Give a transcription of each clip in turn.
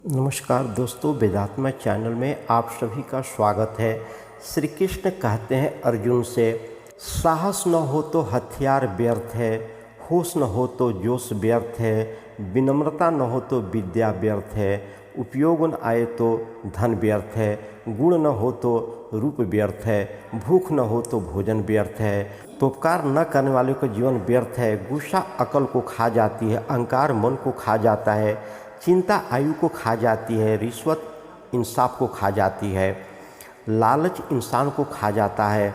नमस्कार दोस्तों, वेदात्मा चैनल में आप सभी का स्वागत है। श्री कृष्ण कहते हैं अर्जुन से, साहस न हो तो हथियार व्यर्थ है, होश न हो तो जोश व्यर्थ है, विनम्रता न हो तो विद्या व्यर्थ है, उपयोग न आए तो धन व्यर्थ है, गुण न हो तो रूप व्यर्थ है, भूख न हो तो भोजन व्यर्थ है, परोपकार न करने वाले का जीवन व्यर्थ है, गुस्सा अकल को खा जाती है, अहंकार मन को खा जाता है, चिंता आयु को खा जाती है, रिश्वत इंसाफ को खा जाती है, लालच इंसान को खा जाता है।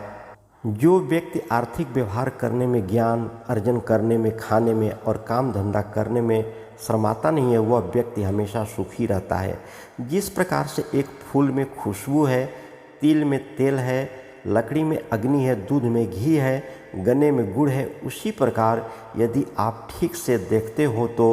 जो व्यक्ति आर्थिक व्यवहार करने में, ज्ञान अर्जन करने में, खाने में और काम धंधा करने में शर्माता नहीं है, वह व्यक्ति हमेशा सुखी रहता है। जिस प्रकार से एक फूल में खुशबू है, तिल में तेल है, लकड़ी में अग्नि है, दूध में घी है, गन्ने में गुड़ है, उसी प्रकार यदि आप ठीक से देखते हो तो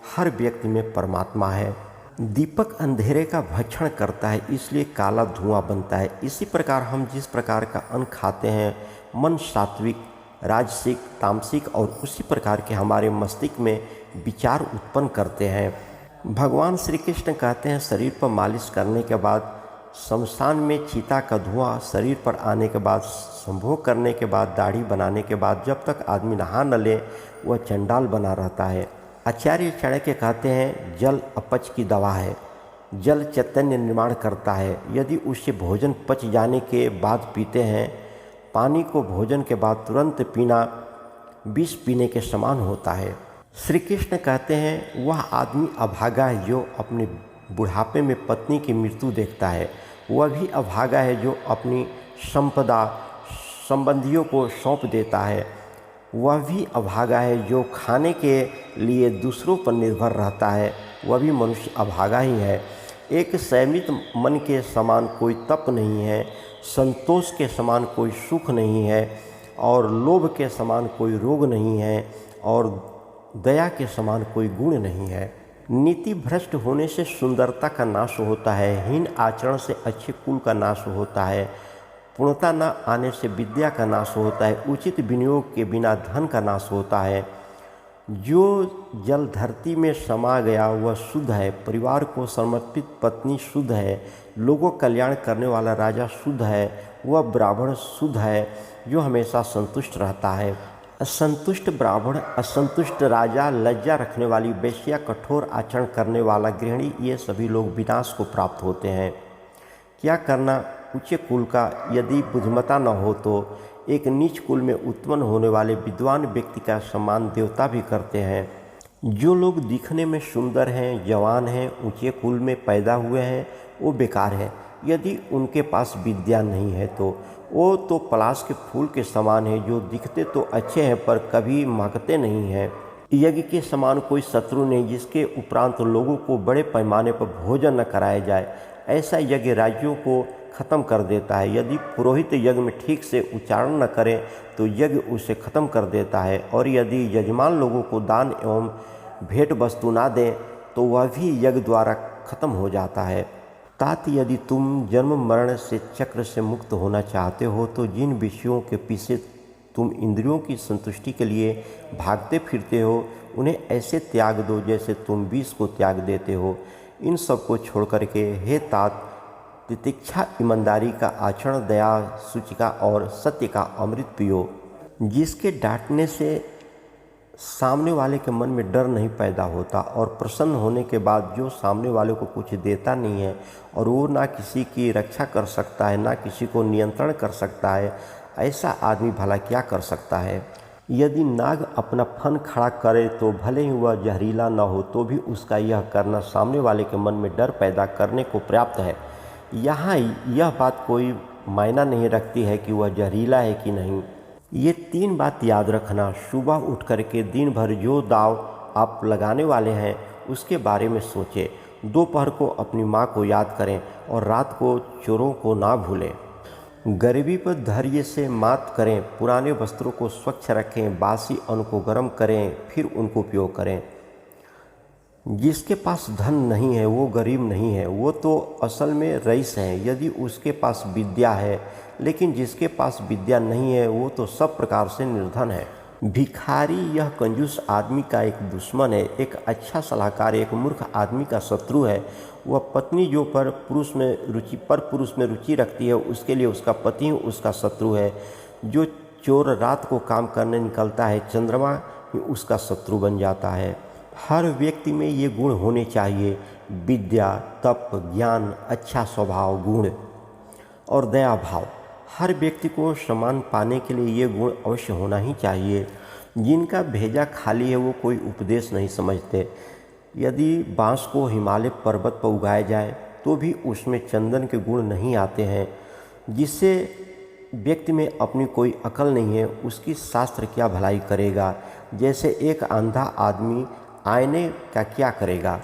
हर व्यक्ति में परमात्मा है। दीपक अंधेरे का भक्षण करता है, इसलिए काला धुआं बनता है। इसी प्रकार हम जिस प्रकार का अन्न खाते हैं, मन सात्विक, राजसिक, तामसिक और उसी प्रकार के हमारे मस्तिष्क में विचार उत्पन्न करते हैं। भगवान श्री कृष्ण कहते हैं, शरीर पर मालिश करने के बाद, शमशान में चीता का धुआं शरीर पर आने के बाद, संभोग करने के बाद, दाढ़ी बनाने के बाद जब तक आदमी नहा न ले वह चंडाल बना रहता है। आचार्य चाणक्य कहते हैं, जल अपच की दवा है, जल चैतन्य निर्माण करता है। यदि उससे भोजन पच जाने के बाद पीते हैं, पानी को भोजन के बाद तुरंत पीना विष पीने के समान होता है। श्री कृष्ण कहते हैं, वह आदमी अभागा है जो अपने बुढ़ापे में पत्नी की मृत्यु देखता है, वह भी अभागा है जो अपनी संपदा संबंधियों को सौंप देता है, वह भी अभागा है जो खाने के लिए दूसरों पर निर्भर रहता है, वह भी मनुष्य अभागा ही है। एक संयमित मन के समान कोई तप नहीं है, संतोष के समान कोई सुख नहीं है, और लोभ के समान कोई रोग नहीं है, और दया के समान कोई गुण नहीं है। नीति भ्रष्ट होने से सुंदरता का नाश होता है, हीन आचरण से अच्छे कुल का नाश होता है, पूर्णता न आने से विद्या का नाश होता है, उचित विनियोग के बिना धन का नाश होता है। जो जल धरती में समा गया वह शुद्ध है, परिवार को समर्पित पत्नी शुद्ध है, लोगों का कल्याण करने वाला राजा शुद्ध है, वह ब्राह्मण शुद्ध है जो हमेशा संतुष्ट रहता है। असंतुष्ट ब्राह्मण, असंतुष्ट राजा, लज्जा रखने वाली वेश्या, कठोर आचरण करने वाला गृहिणी, ये सभी लोग विनाश को प्राप्त होते हैं। क्या करना उच्च कुल का यदि बुद्धिमत्ता न हो तो एक नीच कुल में उत्पन्न होने वाले विद्वान व्यक्ति का सम्मान देवता भी करते हैं। जो लोग दिखने में सुंदर हैं, जवान हैं, ऊंचे कुल में पैदा हुए हैं, वो बेकार है यदि उनके पास विद्या नहीं है तो। वो तो पलाश के फूल के समान है, जो दिखते तो अच्छे हैं पर कभी महकते नहीं हैं। यज्ञ के समान कोई शत्रु नहीं जिसके उपरांत लोगों को बड़े पैमाने पर भोजन न कराया जाए। ऐसा यज्ञ राज्यों को खत्म कर देता है। यदि पुरोहित यज्ञ में ठीक से उच्चारण न करें तो यज्ञ उसे खत्म कर देता है, और यदि यजमान लोगों को दान एवं भेंट वस्तु ना दें तो वह भी यज्ञ द्वारा खत्म हो जाता है। तात यदि तुम जन्म मरण से चक्र से मुक्त होना चाहते हो तो जिन विषयों के पीछे तुम इंद्रियों की संतुष्टि के लिए भागते फिरते हो, उन्हें ऐसे त्याग दो जैसे तुम विष को त्याग देते हो। इन सब को छोड़ करके हे तात, तितिक्षा, ईमानदारी का आचरण, दया, शुचिता और सत्य का अमृत पियो। जिसके डांटने से सामने वाले के मन में डर नहीं पैदा होता, और प्रसन्न होने के बाद जो सामने वाले को कुछ देता नहीं है, और वो ना किसी की रक्षा कर सकता है, ना किसी को नियंत्रण कर सकता है, ऐसा आदमी भला क्या कर सकता है। यदि नाग अपना फन खड़ा करे तो भले ही वह जहरीला न हो तो भी उसका यह करना सामने वाले के मन में डर पैदा करने को पर्याप्त है। यहाँ यह बात कोई मायना नहीं रखती है कि वह जहरीला है कि नहीं। ये तीन बात याद रखना। सुबह उठ करके दिन भर जो दाव आप लगाने वाले हैं उसके बारे में सोचें। दोपहर को अपनी माँ को याद करें और रात को चोरों को ना भूलें। गरीबी पर धैर्य से मात करें, पुराने वस्त्रों को स्वच्छ रखें, बासी अन्न को गर्म करें फिर उनको उपयोग करें। जिसके पास धन नहीं है वो गरीब नहीं है, वो तो असल में रईस है यदि उसके पास विद्या है, लेकिन जिसके पास विद्या नहीं है वो तो सब प्रकार से निर्धन है। भिखारी यह कंजूस आदमी का एक दुश्मन है, एक अच्छा सलाहकार एक मूर्ख आदमी का शत्रु है। वह पत्नी जो पुरुष में रुचि रखती है, उसके लिए उसका पति उसका शत्रु है। जो चोर रात को काम करने निकलता है, चंद्रमा उसका शत्रु बन जाता है। हर व्यक्ति में ये गुण होने चाहिए: विद्या, तप, ज्ञान, अच्छा स्वभाव गुण और दया भाव। हर व्यक्ति को सम्मान पाने के लिए ये गुण अवश्य होना ही चाहिए। जिनका भेजा खाली है वो कोई उपदेश नहीं समझते। यदि बांस को हिमालय पर्वत पर उगाया जाए तो भी उसमें चंदन के गुण नहीं आते हैं। जिससे व्यक्ति में अपनी कोई अकल नहीं है, उसकी शास्त्र क्या भलाई करेगा। जैसे एक अंधा आदमी आईने का क्या करेगा।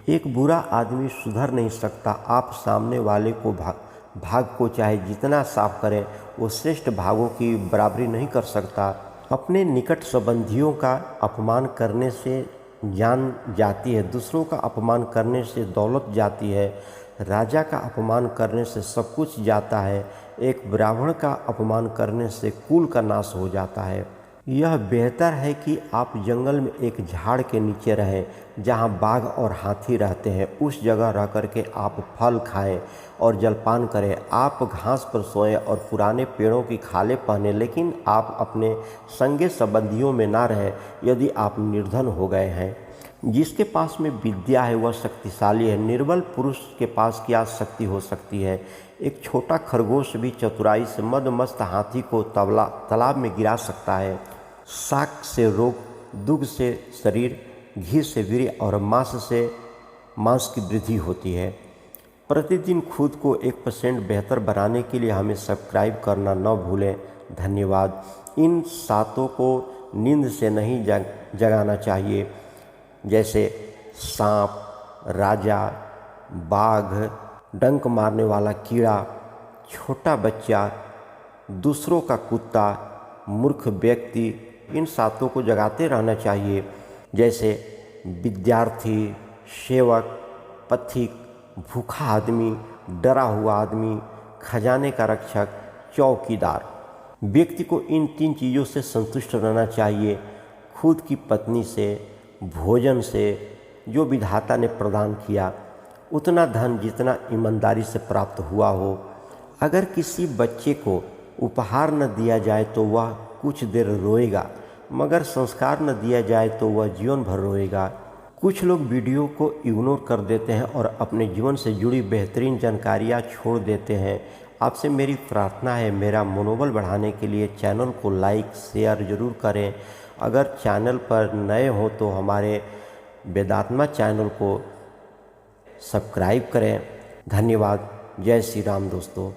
एक बुरा आदमी सुधर नहीं सकता। आप सामने वाले को भाग को चाहे जितना साफ करें, वो श्रेष्ठ भागों की बराबरी नहीं कर सकता। अपने निकट संबंधियों का अपमान करने से जान जाती है, दूसरों का अपमान करने से दौलत जाती है, राजा का अपमान करने से सब कुछ जाता है, एक ब्राह्मण का अपमान करने से कुल का नाश हो जाता है। यह बेहतर है कि आप जंगल में एक झाड़ के नीचे रहें जहां बाघ और हाथी रहते हैं। उस जगह रह कर के आप फल खाएं और जलपान करें। आप घास पर सोएं और पुराने पेड़ों की खालें पहनें, लेकिन आप अपने संगे संबंधियों में ना रहें यदि आप निर्धन हो गए हैं। जिसके पास में विद्या है वह शक्तिशाली है। निर्बल पुरुष के पास क्या शक्ति हो सकती है। एक छोटा खरगोश भी चतुराई से मदमस्त हाथी को तालाब में गिरा सकता है। शाक से रोग, दुग्ध से शरीर, घी से वीर्य और मांस की वृद्धि होती है। प्रतिदिन खुद को 1% बेहतर बनाने के लिए हमें सब्सक्राइब करना न भूलें। धन्यवाद। इन सातों को नींद से नहीं जगाना चाहिए, जैसे सांप, राजा, बाघ, डंक मारने वाला कीड़ा, छोटा बच्चा, दूसरों का कुत्ता, मूर्ख व्यक्ति। इन सातों को जगाते रहना चाहिए, जैसे विद्यार्थी, सेवक, पथिक, भूखा आदमी, डरा हुआ आदमी, खजाने का रक्षक, चौकीदार। व्यक्ति को इन 3 चीज़ों से संतुष्ट रहना चाहिए: खुद की पत्नी से, भोजन से जो विधाता ने प्रदान किया, उतना धन जितना ईमानदारी से प्राप्त हुआ हो। अगर किसी बच्चे को उपहार न दिया जाए तो वह कुछ देर रोएगा, मगर संस्कार न दिया जाए तो वह जीवन भर रोएगा। कुछ लोग वीडियो को इग्नोर कर देते हैं और अपने जीवन से जुड़ी बेहतरीन जानकारियाँ छोड़ देते हैं। आपसे मेरी प्रार्थना है, मेरा मनोबल बढ़ाने के लिए चैनल को लाइक शेयर ज़रूर करें। अगर चैनल पर नए हो तो हमारे वेदात्मा चैनल को सब्सक्राइब करें। धन्यवाद। जय श्री राम दोस्तों।